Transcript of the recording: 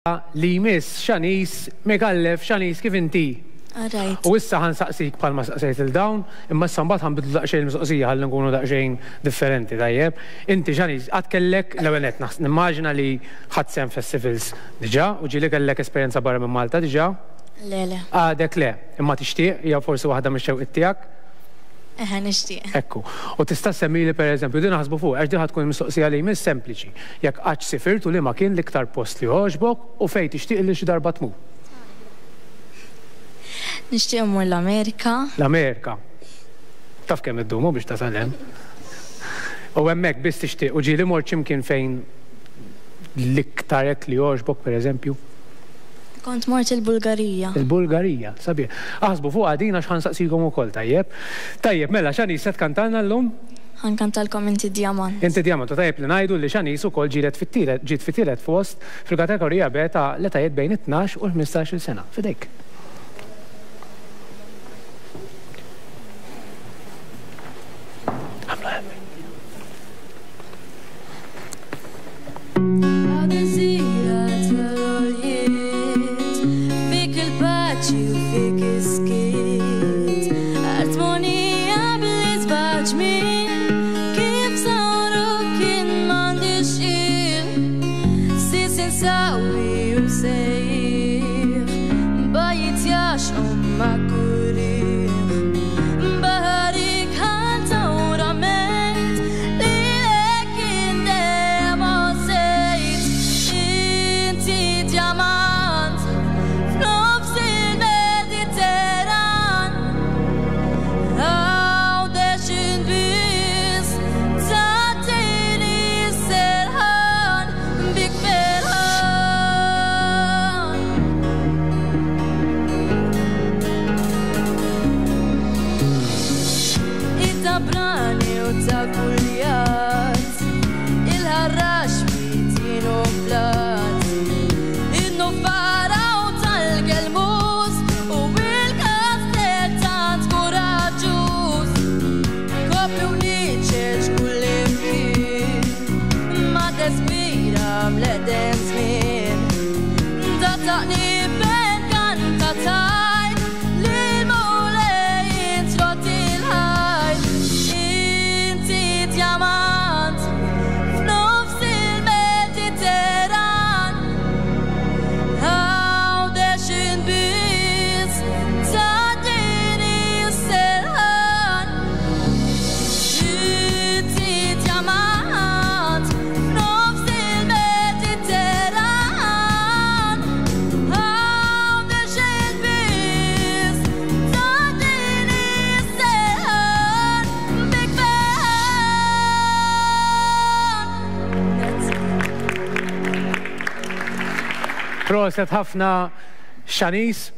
li jmiss Xanis Mikallef Xanis kif inti. U issa ħansaqsik bħalma saqsejt il-dawn, imma issa mbagħad ħanbidlu daqsxejn il-mistoqsija ħalli nkunu daqsxejn differenti tajjeb. Inti Xanis qatt kellek l-ewwel qed nimmaġina li ħadd sehem festivals diġà u ġieli kellek esperjenza barra minn Malta diġà? Le. Għadek le, imma tixtieq jew forsi waħda mix-xewqiet tiegħek? Nixtieq. Ekku. U tista' semmili pereżempju din naħsbu fuq għax din tkun mistoqsija li jmiss sempliċi. Jekk qatt sifirtu li ma kien l-iktar post li għoġbok u fejn tixtieq li xi darba tmur. Nixtieq immur l-Amerika. L-Amerika. Taf kemm iddumu biex tasalhem. U hemmhekk biss tixtieq u ġieli mort x'imkien fejn l-iktar hekk li għoġbok pereżempju. Kont mort il-Bulgarija. Il-Bulgarija, sabiħ. Aħsbu fuq għadina x'ħansaqsikom ukoll tajjeb. Tajjeb, mela Xanis se tkantalna llum? Ħankantalkom Inti Djamant. Inti Djamant, u tajjeb li ngħidu li Xanis ukoll ġiet fit-tielet fost fil-kategorija B ta' l-etajiet bejn 12 u 15-il sena. Fidejk. Proset ħafna Xanis.